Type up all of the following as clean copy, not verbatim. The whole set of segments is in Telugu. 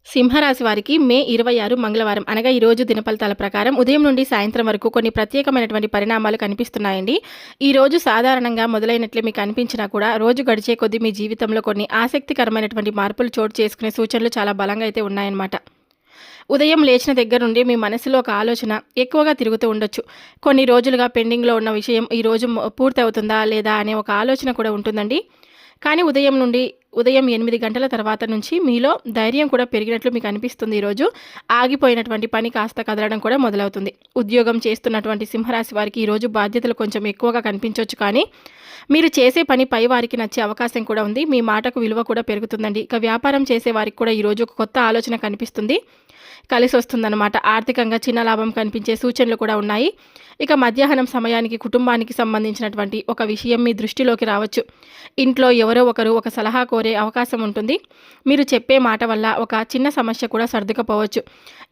సింహరాశి వారికి మే 26 మంగళవారం అనగా ఈరోజు దినఫలితాల ప్రకారం ఉదయం నుండి సాయంత్రం వరకు కొన్ని ప్రత్యేకమైనటువంటి పరిణామాలు కనిపిస్తున్నాయండి. ఈరోజు సాధారణంగా మొదలైనట్లే మీకు అనిపించినా కూడా రోజు గడిచే కొద్దీ మీ జీవితంలో కొన్ని ఆసక్తికరమైనటువంటి మార్పులు చోటు చేసుకునే సూచనలు చాలా బలంగా అయితే ఉన్నాయన్నమాట. ఉదయం లేచిన దగ్గర నుండి మీ మనసులో ఒక ఆలోచన ఎక్కువగా తిరుగుతూ ఉండొచ్చు. కొన్ని రోజులుగా పెండింగ్లో ఉన్న విషయం ఈరోజు పూర్తవుతుందా లేదా అనే ఒక ఆలోచన కూడా ఉంటుందండి. కానీ ఉదయం 8 గంటల తర్వాత నుంచి మీలో ధైర్యం కూడా పెరిగినట్లు మీకు అనిపిస్తుంది. ఈరోజు ఆగిపోయినటువంటి పని కాస్త కదలడం కూడా మొదలవుతుంది. ఉద్యోగం చేస్తున్నటువంటి సింహరాశి వారికి ఈరోజు బాధ్యతలు కొంచెం ఎక్కువగా కనిపించవచ్చు, కానీ మీరు చేసే పని పై వారికి నచ్చే అవకాశం కూడా ఉంది. మీ మాటకు విలువ కూడా పెరుగుతుందండి. ఇక వ్యాపారం చేసే వారికి కూడా ఈరోజు ఒక కొత్త ఆలోచన కనిపిస్తుంది, కలిసి వస్తుందన్నమాట. ఆర్థికంగా చిన్న లాభం కనిపించే సూచనలు కూడా ఉన్నాయి. ఇక మధ్యాహ్నం సమయానికి కుటుంబానికి సంబంధించినటువంటి ఒక విషయం మీ దృష్టిలోకి రావచ్చు. ఇంట్లో ఎవరో ఒకరు ఒక సలహా కోరే అవకాశం ఉంటుంది. మీరు చెప్పే మాట వల్ల ఒక చిన్న సమస్య కూడా సర్దుకపోవచ్చు.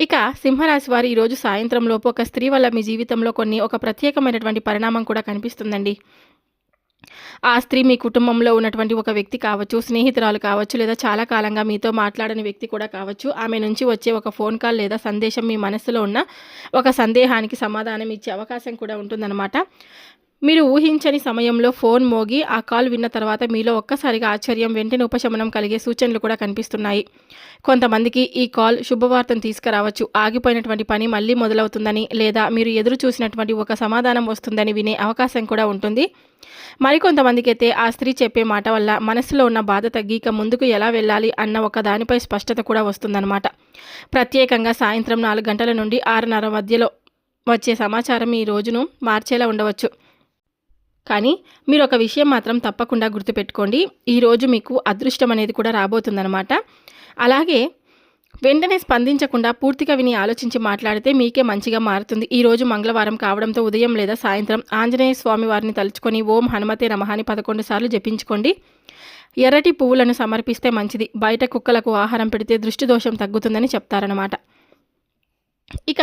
ఇక సింహరాశి వారు ఈరోజు సాయంత్రం లోపు ఒక స్త్రీ వల్ల మీ జీవితంలో ఒక ప్రత్యేకమైనటువంటి పరిణామం కూడా కనిపిస్తుందండి. ఆ స్త్రీ మీ కుటుంబంలో ఉన్నటువంటి ఒక వ్యక్తి కావచ్చు, స్నేహితురాలు కావచ్చు, లేదా చాలా కాలంగా మీతో మాట్లాడని వ్యక్తి కూడా కావచ్చు. ఆమె నుంచి వచ్చే ఒక ఫోన్ కాల్ లేదా సందేశం మీ మనసులో ఉన్న ఒక సందేహానికి సమాధానం ఇచ్చే అవకాశం కూడా ఉంటుందన్నమాట. మీరు ఊహించని సమయంలో ఫోన్ మోగి ఆ కాల్ విన్న తర్వాత మీలో ఒక్కసారిగా ఆశ్చర్యం, వెంటనే ఉపశమనం కలిగే సూచనలు కూడా కనిపిస్తున్నాయి. కొంతమందికి ఈ కాల్ శుభవార్తను తీసుకురావచ్చు. ఆగిపోయినటువంటి పని మళ్ళీ మొదలవుతుందని, లేదా మీరు ఎదురు చూసినటువంటి ఒక సమాధానం వస్తుందని వినే అవకాశం కూడా ఉంటుంది. మరికొంతమందికి అయితే ఆ స్త్రీ చెప్పే మాట వల్ల మనసులో ఉన్న బాధ తగ్గి ఇక ముందుకు ఎలా వెళ్ళాలి అన్న ఒక దానిపై స్పష్టత కూడా వస్తుందన్నమాట. ప్రత్యేకంగా సాయంత్రం 4 గంటల నుండి 6:30 మధ్యలో వచ్చే సమాచారం ఈ రోజును మార్చేలా ఉండవచ్చు. కానీ మీరు ఒక విషయం మాత్రం తప్పకుండా గుర్తుపెట్టుకోండి. ఈరోజు మీకు అదృష్టం అనేది కూడా రాబోతుందన్నమాట. అలాగే వెంటనే స్పందించకుండా పూర్తిగా విని ఆలోచించి మాట్లాడితే మీకే మంచిగా మారుతుంది. ఈరోజు మంగళవారం కావడంతో ఉదయం లేదా సాయంత్రం ఆంజనేయ స్వామి వారిని తలుచుకొని ఓం హనుమతే నమః అని 11 సార్లు జపించుకోండి. ఎర్రటి పువ్వులను సమర్పిస్తే మంచిది. బయట కుక్కలకు ఆహారం పెడితే దృష్టి దోషం తగ్గుతుందని చెప్తారనమాట. ఇక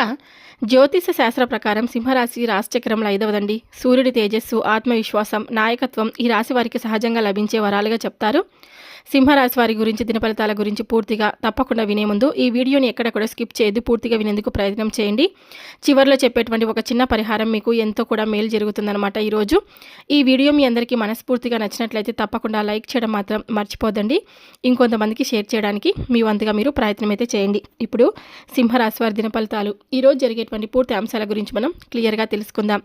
జ్యోతిష శాస్త్ర ప్రకారం సింహరాశి రాశిచక్రంలో 5వదండి. సూర్యుడి తేజస్సు, ఆత్మవిశ్వాసం, నాయకత్వం ఈ రాశి వారికి సహజంగా లభించే వరాలుగా చెప్తారు. సింహరాశి వారి గురించి, దినఫలితాల గురించి పూర్తిగా తప్పకుండా వినే ముందు ఈ వీడియోని ఎక్కడ కూడా స్కిప్ చేయొద్దు. పూర్తిగా వినేందుకు ప్రయత్నం చేయండి. చివరిలో చెప్పేటువంటి ఒక చిన్న పరిహారం మీకు ఎంతో కూడా మేలు జరుగుతుందన్నమాట. ఈరోజు ఈ వీడియో మీ అందరికీ మనస్ఫూర్తిగా నచ్చినట్లయితే తప్పకుండా లైక్ చేయడం మాత్రం మర్చిపోదండి. ఇంకొంతమందికి షేర్ చేయడానికి మీ వంతుగా మీరు ప్రయత్నం అయితే చేయండి. ఇప్పుడు సింహరాశి వారి దినఫలితాలు ఈరోజు జరిగేటువంటి పూర్తి అంశాల గురించి మనం క్లియర్గా తెలుసుకుందాం.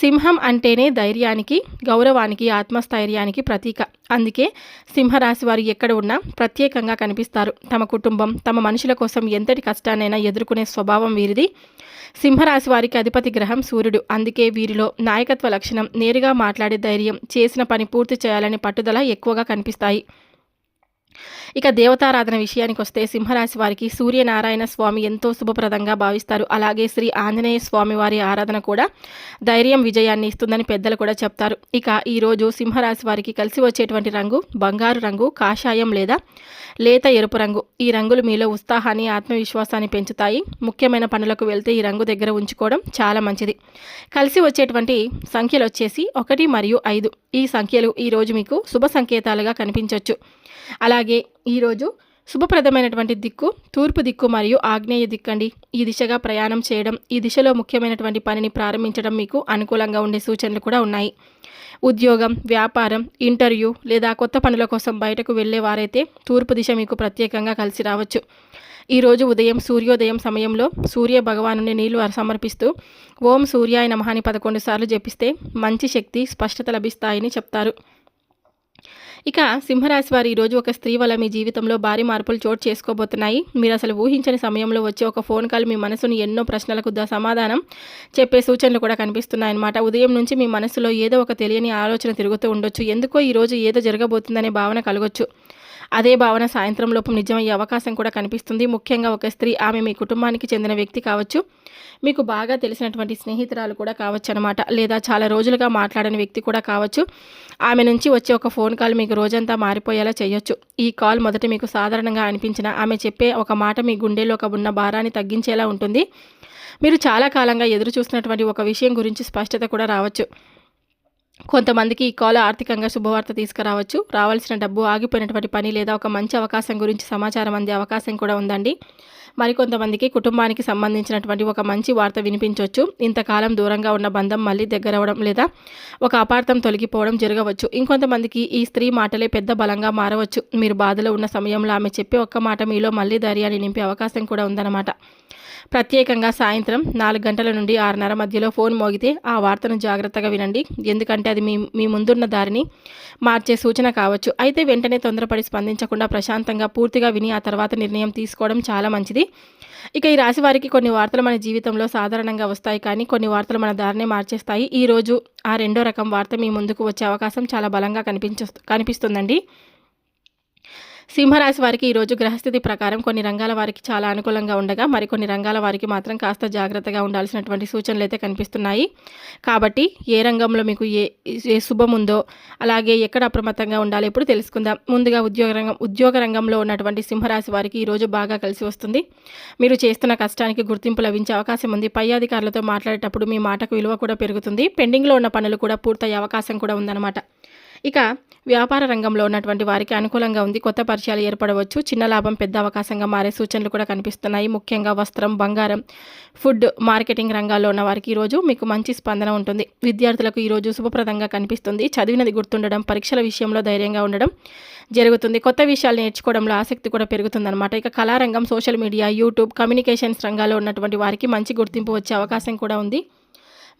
సింహం అంటేనే ధైర్యానికి, గౌరవానికి, ఆత్మస్థైర్యానికి ప్రతీక. అందుకే సింహరాశి వారు ఎక్కడ ఉన్నా ప్రత్యేకంగా కనిపిస్తారు. తమ కుటుంబం, తమ మనుషుల కోసం ఎంతటి కష్టాన్నైనా ఎదుర్కొనే స్వభావం వీరిది. సింహరాశి వారికి అధిపతి గ్రహం సూర్యుడు. అందుకే వీరిలో నాయకత్వ లక్షణం, నేరుగా మాట్లాడే ధైర్యం, చేసిన పని పూర్తి చేయాలనే పట్టుదల ఎక్కువగా కనిపిస్తాయి. ఇక దేవతారాధన విషయానికి వస్తే సింహరాశి వారికి సూర్యనారాయణ స్వామి ఎంతో శుభప్రదంగా భావిస్తారు. అలాగే శ్రీ ఆంజనేయ స్వామి వారి ఆరాధన కూడా ధైర్యం, విజయాన్ని ఇస్తుందని పెద్దలు కూడా చెప్తారు. ఇక ఈరోజు సింహరాశి వారికి కలిసి వచ్చేటువంటి రంగు బంగారు రంగు, కాషాయం లేదా లేత ఎరుపు రంగు. ఈ రంగులు మీలో ఉత్సాహాన్ని, ఆత్మవిశ్వాసాన్ని పెంచుతాయి. ముఖ్యమైన పనులకు వెళ్తే ఈ రంగు దగ్గర ఉంచుకోవడం చాలా మంచిది. కలిసి వచ్చేటువంటి సంఖ్యలు వచ్చేసి 1 మరియు 5. ఈ సంఖ్యలు ఈరోజు మీకు శుభ సంకేతాలుగా కనిపించవచ్చు. అలాగే ఈరోజు శుభప్రదమైనటువంటి దిక్కు తూర్పు దిక్కు మరియు ఆగ్నేయ దిక్కండి. ఈ దిశగా ప్రయాణం చేయడం, ఈ దిశలో ముఖ్యమైనటువంటి పనిని ప్రారంభించడం మీకు అనుకూలంగా ఉండే సూచనలు కూడా ఉన్నాయి. ఉద్యోగం, వ్యాపారం, ఇంటర్వ్యూ లేదా కొత్త పనుల కోసం బయటకు వెళ్ళే వారైతే తూర్పు దిశ మీకు ప్రత్యేకంగా కలిసి రావచ్చు. ఈరోజు ఉదయం సూర్యోదయం సమయంలో సూర్య భగవానుని నీళ్లు సమర్పిస్తూ ఓం సూర్యాయ నమః అని 11 సార్లు జపిస్తే మంచి శక్తి, స్పష్టత లభిస్తాయని చెప్తారు. ఇక సింహరాశి వారు ఈరోజు ఒక స్త్రీ వల్ల మీ జీవితంలో భారీ మార్పులు చోటు చేసుకోబోతున్నాయి. మీరు అసలు ఊహించని సమయంలో వచ్చే ఒక ఫోన్ కాల్ మీ మనసును ఎన్నో ప్రశ్నలకు సమాధానం చెప్పే సూచనలు కూడా కనిపిస్తున్నాయన్నమాట. ఉదయం నుంచి మీ మనసులో ఏదో ఒక తెలియని ఆలోచన తిరుగుతూ ఉండొచ్చు. ఎందుకో ఈరోజు ఏదో జరగబోతుందనే భావన కలగొచ్చు. అదే భావన సాయంత్రం లోపు నిజమయ్యే అవకాశం కూడా కనిపిస్తుంది. ముఖ్యంగా ఒక స్త్రీ, ఆమె మీ కుటుంబానికి చెందిన వ్యక్తి కావచ్చు, మీకు బాగా తెలిసినటువంటి స్నేహితురాలు కూడా కావచ్చు అనమాట, లేదా చాలా రోజులుగా మాట్లాడని వ్యక్తి కూడా కావచ్చు. ఆమె నుంచి వచ్చే ఒక ఫోన్ కాల్ మీకు రోజంతా మారిపోయేలా చేయొచ్చు. ఈ కాల్ మొదట మీకు సాధారణంగా అనిపించిన ఆమె చెప్పే ఒక మాట మీ గుండెలో ఉన్న భారాన్ని తగ్గించేలా ఉంటుంది. మీరు చాలా కాలంగా ఎదురు చూస్తున్నటువంటి ఒక విషయం గురించి స్పష్టత కూడా రావచ్చు. కొంతమందికి ఈ కాల్ ఆర్థికంగా శుభవార్త తీసుకురావచ్చు. రావాల్సిన డబ్బు, ఆగిపోయినటువంటి పని లేదా ఒక మంచి అవకాశం గురించి సమాచారం అందే అవకాశం కూడా ఉందండి. మరికొంతమందికి కుటుంబానికి సంబంధించినటువంటి ఒక మంచి వార్త వినిపించవచ్చు. ఇంతకాలం దూరంగా ఉన్న బంధం మళ్ళీ దగ్గరవడం లేదా ఒక అపార్థం తొలగిపోవడం జరగవచ్చు. ఇంకొంతమందికి ఈ స్త్రీ మాటలే పెద్ద బలంగా మారవచ్చు. మీరు బాధలో ఉన్న సమయంలో ఆమె చెప్పే ఒక్క మాట మీలో మళ్ళీ ధైర్యాన్ని నింపే అవకాశం కూడా ఉందన్నమాట. ప్రత్యేకంగా సాయంత్రం 4 గంటల నుండి 6:30 మధ్యలో ఫోన్ మోగితే ఆ వార్తను జాగ్రత్తగా వినండి. ఎందుకంటే అది మీ ముందున్న దారిని మార్చే సూచన కావచ్చు. అయితే వెంటనే తొందరపడి స్పందించకుండా ప్రశాంతంగా పూర్తిగా విని ఆ తర్వాత నిర్ణయం తీసుకోవడం చాలా మంచిది. ఇక ఈ రాశి వారికి కొన్ని వార్తలు మన జీవితంలో సాధారణంగా వస్తాయి, కానీ కొన్ని వార్తలు మన దారినే మార్చేస్తాయి. ఈరోజు ఆ రెండో రకం వార్త మీ ముందుకు వచ్చే అవకాశం చాలా బలంగా కనిపిస్తుందండి. సింహరాశి వారికి ఈరోజు గ్రహస్థితి ప్రకారం కొన్ని రంగాల వారికి చాలా అనుకూలంగా ఉండగా మరికొన్ని రంగాల వారికి మాత్రం కాస్త జాగ్రత్తగా ఉండాల్సినటువంటి సూచనలు అయితే కనిపిస్తున్నాయి. కాబట్టి ఏ రంగంలో మీకు ఏ శుభం ఉందో, అలాగే ఎక్కడ అప్రమత్తంగా ఉండాలి ఇప్పుడు తెలుసుకుందాం. ముందుగా ఉద్యోగ రంగంలో ఉన్నటువంటి సింహరాశి వారికి ఈరోజు బాగా కలిసి వస్తుంది. మీరు చేస్తున్న కష్టానికి గుర్తింపు లభించే అవకాశం ఉంది. పై అధికారులతో మాట్లాడేటప్పుడు మీ మాటకు విలువ కూడా పెరుగుతుంది. పెండింగ్లో ఉన్న పనులు కూడా పూర్తయ్యే అవకాశం కూడా ఉందన్నమాట. ఇక వ్యాపార రంగంలో ఉన్నటువంటి వారికి అనుకూలంగా ఉంది. కొత్త పరిచయాలు ఏర్పడవచ్చు. చిన్న లాభం పెద్ద అవకాశంగా మారే సూచనలు కూడా కనిపిస్తున్నాయి. ముఖ్యంగా వస్త్రం, బంగారం, ఫుడ్, మార్కెటింగ్ రంగాల్లో ఉన్న వారికి ఈరోజు మీకు మంచి స్పందన ఉంటుంది. విద్యార్థులకు ఈరోజు శుభప్రదంగా కనిపిస్తుంది. చదివినది గుర్తుండడం, పరీక్షల విషయంలో ధైర్యంగా ఉండడం జరుగుతుంది. కొత్త విషయాలు నేర్చుకోవడంలో ఆసక్తి కూడా పెరుగుతుందన్నమాట. ఇక కళారంగం, సోషల్ మీడియా, యూట్యూబ్, కమ్యూనికేషన్స్ రంగాల్లో ఉన్నటువంటి వారికి మంచి గుర్తింపు వచ్చే అవకాశం కూడా ఉంది.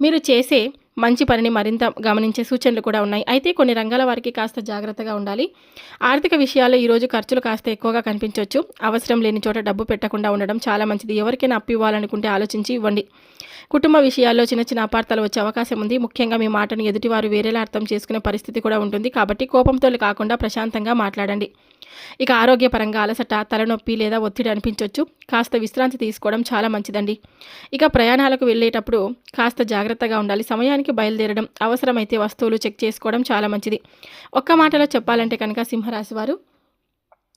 మీరు చేసే మంచి పనిని మరింత గమనించే సూచనలు కూడా ఉన్నాయి. అయితే కొన్ని రంగాల వారికి కాస్త జాగ్రత్తగా ఉండాలి. ఆర్థిక విషయాల్లో ఈరోజు ఖర్చులు కాస్త ఎక్కువగా కనిపించవచ్చు. అవసరం లేని చోట డబ్బు పెట్టకుండా ఉండడం చాలా మంచిది. ఎవరికైనా అప్పు ఇవ్వాలనుకుంటే ఆలోచించి ఇవ్వండి. కుటుంబ విషయాల్లో చిన్న చిన్న అపార్థాలు వచ్చే అవకాశం ఉంది. ముఖ్యంగా మీ మాటను ఎదుటివారు వేరేలా అర్థం చేసుకునే పరిస్థితి కూడా ఉంటుంది. కాబట్టి కోపంతో కాకుండా ప్రశాంతంగా మాట్లాడండి. ఇక ఆరోగ్యపరంగా అలసట, తలనొప్పి లేదా ఒత్తిడి అనిపించవచ్చు. కాస్త విశ్రాంతి తీసుకోవడం చాలా మంచిదండి. ఇక ప్రయాణాలకు వెళ్ళేటప్పుడు కాస్త జాగ్రత్తగా ఉండాలి. సమయానికి బయలుదేరడం, అవసరమైతే వస్తువులు చెక్ చేసుకోవడం చాలా మంచిది. ఒక్క మాటలో చెప్పాలంటే కనుక సింహరాశి వారు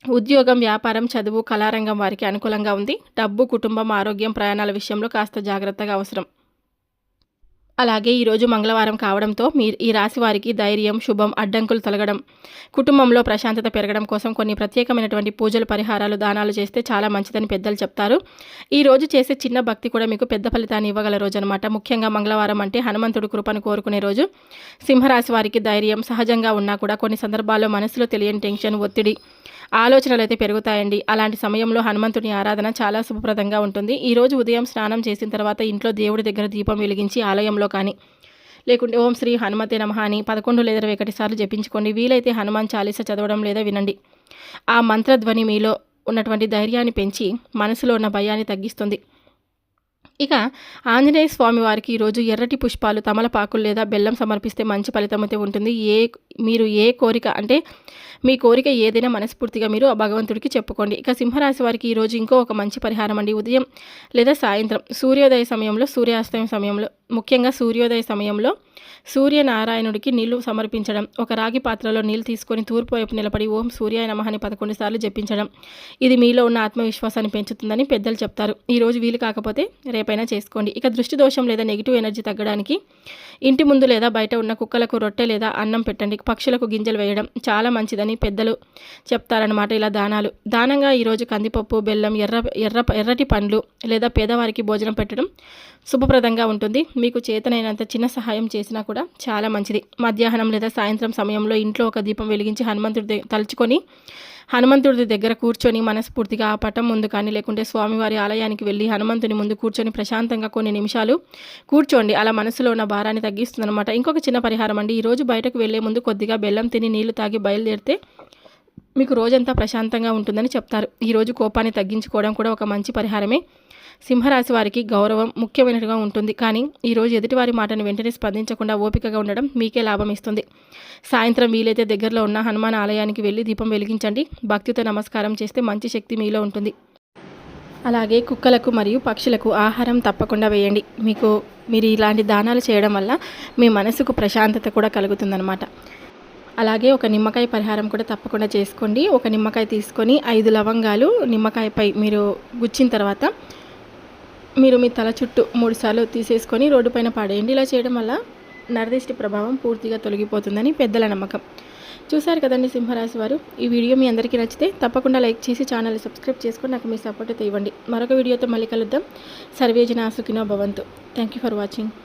ఉద్యోగం, వ్యాపారం, చదువు, కళారంగం వారికి అనుకూలంగా ఉంది. డబ్బు, కుటుంబం, ఆరోగ్యం, ప్రయాణాల విషయంలో కాస్త జాగ్రత్తగా అవసరం. అలాగే ఈరోజు మంగళవారం కావడంతో ఈ రాశి వారికి ధైర్యం, శుభం, అడ్డంకులు తొలగడం, కుటుంబంలో ప్రశాంతత పెరగడం కోసం కొన్ని ప్రత్యేకమైనటువంటి పూజలు, పరిహారాలు, దానాలు చేస్తే చాలా మంచిదని పెద్దలు చెప్తారు. ఈ రోజు చేసే చిన్న భక్తి కూడా మీకు పెద్ద ఫలితాన్ని ఇవ్వగల రోజు అనమాట. ముఖ్యంగా మంగళవారం అంటే హనుమంతుడు కృపను కోరుకునే రోజు. సింహరాశి వారికి ధైర్యం సహజంగా ఉన్నా కూడా కొన్ని సందర్భాల్లో మనసులో తెలియని టెన్షన్, ఒత్తిడి, ఆలోచనలు అయితే పెరుగుతాయండి. అలాంటి సమయంలో హనుమంతుని ఆరాధన చాలా శుభప్రదంగా ఉంటుంది. ఈరోజు ఉదయం స్నానం చేసిన తర్వాత ఇంట్లో దేవుడి దగ్గర దీపం వెలిగించి ఆలయంలో కానీ లేకుంటే ఓం శ్రీ హనుమతే నమః అని 11 లేదా 21 సార్లు జపించుకోండి. వీలైతే హనుమాన్ చాలీస చదవడం లేదా వినండి. ఆ మంత్రధ్వని మీలో ఉన్నటువంటి ధైర్యాన్ని పెంచి మనసులో ఉన్న భయాన్ని తగ్గిస్తుంది. ఇక ఆంజనేయ స్వామి వారికి ఈరోజు ఎర్రటి పుష్పాలు, తమలపాకులు లేదా బెల్లం సమర్పిస్తే మంచి ఫలితం అయితే ఉంటుంది. మీరు ఏ కోరిక అంటే మీ కోరిక ఏదైనా మనస్ఫూర్తిగా మీరు ఆ భగవంతుడికి చెప్పుకోండి. ఇక సింహరాశి వారికి ఈరోజు ఇంకో ఒక మంచి పరిహారం అండి. ఉదయం లేదా సాయంత్రం సూర్యోదయ సమయంలో, సూర్యాస్తమయం సమయంలో, ముఖ్యంగా సూర్యోదయ సమయంలో సూర్యనారాయణుడికి నీళ్లు సమర్పించడం. ఒక రాగి పాత్రలో నీళ్లు తీసుకొని తూర్పు వైపు నిలబడి ఓం సూర్యాయ నమః అని 11 సార్లు జపించడం. ఇది మీలో ఉన్న ఆత్మవిశ్వాసాన్ని పెంచుతుందని పెద్దలు చెప్తారు. ఈరోజు వీలు కాకపోతే రేపైనా చేసుకోండి. ఇక దృష్టి దోషం లేదా నెగిటివ్ ఎనర్జీ తగ్గడానికి ఇంటి ముందు లేదా బయట ఉన్న కుక్కలకు రొట్టె లేదా అన్నం పెట్టండి. పక్షులకు గింజలు వేయడం చాలా మంచిదని పెద్దలు చెప్తారనమాట. ఇలా దానంగా ఈరోజు కందిపప్పు, బెల్లం, ఎర్రటి పండ్లు లేదా పేదవారికి భోజనం పెట్టడం శుభప్రదంగా ఉంటుంది. మీకు చేతనైనంత చిన్న సహాయం చేసినా కూడా చాలా మంచిది. మధ్యాహ్నం లేదా సాయంత్రం సమయంలో ఇంట్లో ఒక దీపం వెలిగించి హనుమంతుడి దగ్గర కూర్చొని మనస్ఫూర్తిగా ఆ పటం ముందు కానీ లేకుంటే స్వామివారి ఆలయానికి వెళ్ళి హనుమంతుని ముందు కూర్చొని ప్రశాంతంగా కొన్ని నిమిషాలు కూర్చోండి. అలా మనసులో ఉన్న భారాన్ని తగ్గిస్తుంది అనమాట. ఇంకొక చిన్న పరిహారం అండి. ఈరోజు బయటకు వెళ్లే ముందు కొద్దిగా బెల్లం తిని నీళ్లు తాగి బయలుదేరితే మీకు రోజంతా ప్రశాంతంగా ఉంటుందని చెప్తారు. ఈరోజు కోపాన్ని తగ్గించుకోవడం కూడా ఒక మంచి పరిహారమే. సింహరాశి వారికి గౌరవం ముఖ్యమైనట్టుగా ఉంటుంది. కానీ ఈరోజు ఎదుటివారి మాటను వెంటనే స్పందించకుండా ఓపికగా ఉండడం మీకే లాభం ఇస్తుంది. సాయంత్రం వీలైతే దగ్గరలో ఉన్న హనుమాన్ ఆలయానికి వెళ్ళి దీపం వెలిగించండి. భక్తితో నమస్కారం చేస్తే మంచి శక్తి మీలో ఉంటుంది. అలాగే కుక్కలకు మరియు పక్షులకు ఆహారం తప్పకుండా వేయండి. మీరు ఇలాంటి దానాలు చేయడం వల్ల మీ మనసుకు ప్రశాంతత కూడా కలుగుతుందన్నమాట. అలాగే ఒక నిమ్మకాయ పరిహారం కూడా తప్పకుండా చేసుకోండి. ఒక నిమ్మకాయ తీసుకొని 5 లవంగాలు నిమ్మకాయపై మీరు గుచ్చిన తర్వాత మీరు మీ తల చుట్టూ 3 సార్లు తీసేసుకొని రోడ్డు పైన పడేయండి. ఇలా చేయడం వల్ల నరదిష్టి ప్రభావం పూర్తిగా తొలగిపోతుందని పెద్దల నమ్మకం. చూశారు కదండి సింహరాశి వారు. ఈ వీడియో మీ అందరికీ నచ్చితే తప్పకుండా లైక్ చేసి ఛానల్ని సబ్స్క్రైబ్ చేసుకొని నాకు మీ సపోర్ట్ అయితే ఇవ్వండి. మరొక వీడియోతో మళ్ళీ కలుద్దాం. సర్వేజన సుఖినో భవంతు. Thank you for watching.